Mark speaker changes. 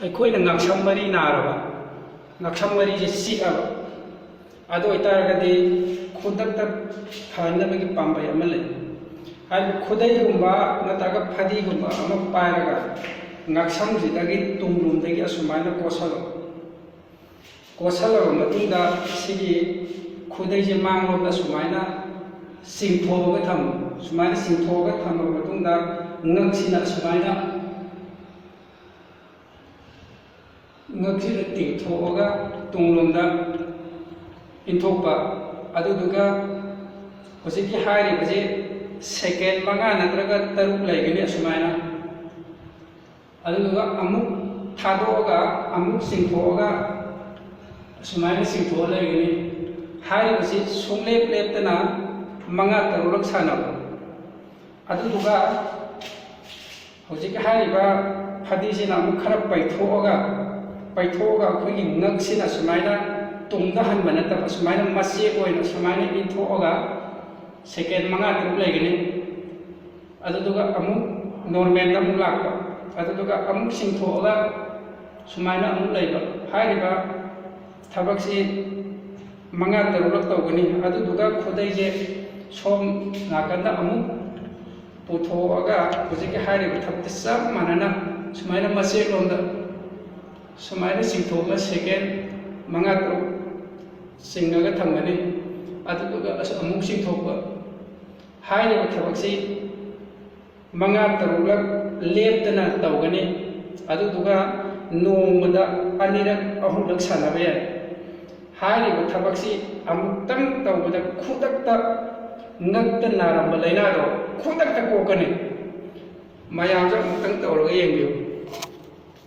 Speaker 1: ꯑꯩꯈꯣꯏꯅ ꯉꯛꯁꯝ ꯃꯔꯤ ꯅꯥꯔꯕ ꯉꯛꯁꯝ ꯃꯔꯤꯁꯦ ꯆꯤꯛꯑꯕ ꯑꯗꯨ ꯑꯣꯏꯇꯥꯔꯒꯗꯤ ꯈꯨꯗꯛꯇ ꯐꯅꯕꯒꯤ ꯄꯥꯝꯕꯩ ꯑꯃ ꯂꯩ ꯍꯥꯏꯕꯗꯤ ꯈꯨꯗꯩꯒꯨꯝꯕ ꯅꯠꯇ꯭ꯔꯒ ꯐꯗꯤꯒꯨꯝꯕ ꯑꯃ ꯄꯥꯏꯔꯒ ꯉꯛꯁꯝꯁꯤꯗꯒꯤ ꯇꯨꯡꯂꯣꯝꯗꯒꯤ ꯑꯁꯨꯃꯥꯏꯅ ꯀꯣꯠꯁꯜꯂꯕ ꯃꯇꯨꯡꯗ ꯁꯤꯒꯤ ꯈꯨꯗꯩꯁꯦ ꯃꯥꯡꯂꯣꯝꯗ ꯁꯨꯃꯥꯏꯅ ꯆꯤꯡꯊꯣꯛꯑꯒ ꯊꯝꯃꯨ ꯁꯨꯃꯥꯏꯅ ꯆꯤꯡꯊꯣꯛꯑꯒ ꯊꯝꯃꯕ ꯃꯇꯨꯡꯗ ꯉꯛꯁꯤꯅ ꯇꯤꯡꯊꯣꯛꯑꯒ ꯇꯨꯡꯂꯣꯝꯗ ꯏꯟꯊꯣꯛꯄ ꯑꯗꯨꯗꯨꯒ ꯍꯧꯖꯤꯛꯀꯤ ꯍꯥꯏꯔꯤꯕꯁꯤ ꯁꯦꯀꯦꯟ 5 ꯅꯠꯇ꯭ꯔꯒ 6 ꯂꯩꯒꯅꯤ ꯑꯁꯨꯃꯥꯏꯅ ꯑꯗꯨꯗꯨꯒ ꯑꯃꯨꯛ ꯊꯥꯗꯣꯛꯑꯒ ꯑꯃꯨꯛ ꯆꯤꯡꯊꯣꯛꯑꯒ ꯑꯁꯨꯃꯥꯏꯅ ꯆꯤꯡꯊꯣꯛꯑ ꯂꯩꯒꯅꯤ ꯍꯥꯏꯔꯤꯕꯁꯤ ꯁꯨꯡꯂꯦꯞ ꯂꯦꯞꯇꯅ 5-6ꯔꯛ ꯁꯥꯟꯅꯕ ꯑꯗꯨꯗꯨꯒ ꯍꯧꯖꯤꯛ ꯍꯥꯏꯔꯤꯕ ꯐꯗꯤꯁꯤꯅ ꯑꯃꯨꯛꯈꯔ ꯄꯩꯊꯣꯛꯑꯒ ꯑꯩꯈꯣꯏꯒꯤ ꯉꯛꯁꯤꯅ ꯁꯨꯃꯥꯏꯅ ꯇꯨꯡꯗ ꯍꯟꯕ ꯅꯠꯇꯕ ꯁꯨꯃꯥꯏꯅ ꯃꯆꯦꯠ ꯑꯣꯏꯅ ꯁꯨꯃꯥꯏꯅ ꯏꯟꯊꯣꯛꯑꯒ ꯁꯦꯀꯦꯟ 5-6 ꯂꯩꯒꯅꯤ ꯑꯗꯨꯗꯨꯒ ꯑꯃꯨꯛ ꯅꯣꯔꯃꯦꯜꯗ ꯑꯃꯨꯛ ꯂꯥꯛꯄ ꯑꯗꯨꯗꯨꯒ ꯑꯃꯨꯛ ꯆꯤꯡꯊꯣꯛꯑꯒ ꯁꯨꯃꯥꯏꯅ ꯑꯃꯨꯛ ꯂꯩꯕ ꯍꯥꯏꯔꯤꯕ ꯊꯕꯛꯁꯤ 5-6ꯔꯛ ꯇꯧꯒꯅꯤ ꯑꯗꯨꯗꯨꯒ ꯈꯨꯗꯩꯁꯦ ꯁꯣꯝ ꯅꯥꯀꯟꯗ ꯑꯃꯨꯛ ꯄꯨꯊꯣꯛꯑꯒ ꯍꯧꯖꯤꯛꯀꯤ ꯍꯥꯏꯔꯤꯕ ꯊꯕꯛꯇꯤ ꯆꯞ ꯃꯥꯟꯅꯅ ꯁꯨꯃꯥꯏꯅ ꯃꯆꯦꯠꯂꯣꯝꯗ ꯁꯨꯃꯥꯏꯅ ꯆꯤꯡꯊꯣꯛꯑꯒ ꯁꯦꯀꯦꯟ 5-6 ꯆꯤꯡꯉꯒ ꯊꯝꯒꯅꯤ ꯑꯗꯨꯗꯨꯒ ꯑꯃꯨꯛ ꯆꯤꯡꯊꯣꯛꯄ ꯍꯥꯏꯔꯤꯕ ꯊꯕꯛꯁꯤ 5-6ꯔꯛ ꯂꯦꯞꯇꯅ ꯇꯧꯒꯅꯤ ꯑꯗꯨꯗꯨꯒ ꯅꯣꯡꯃꯗ 2-3ꯔꯛ ꯁꯥꯟꯅꯕ ꯌꯥꯏ ꯍꯥꯏꯔꯤꯕ ꯊꯕꯛꯁꯤ ꯑꯃꯨꯛꯇꯪ ꯇꯧꯕꯗ ꯈꯨꯗꯛꯇ ꯉꯛꯇ ꯅꯥꯔꯝꯕ ꯂꯥꯏꯅꯥꯗꯣ ꯈꯨꯗꯛꯇ ꯀꯣꯛꯀꯅꯤ ꯃꯌꯥꯝꯁꯨ ꯑꯃꯨꯛꯇꯪ ꯇꯧꯔꯒ ꯌꯦꯡꯕꯤꯌꯨ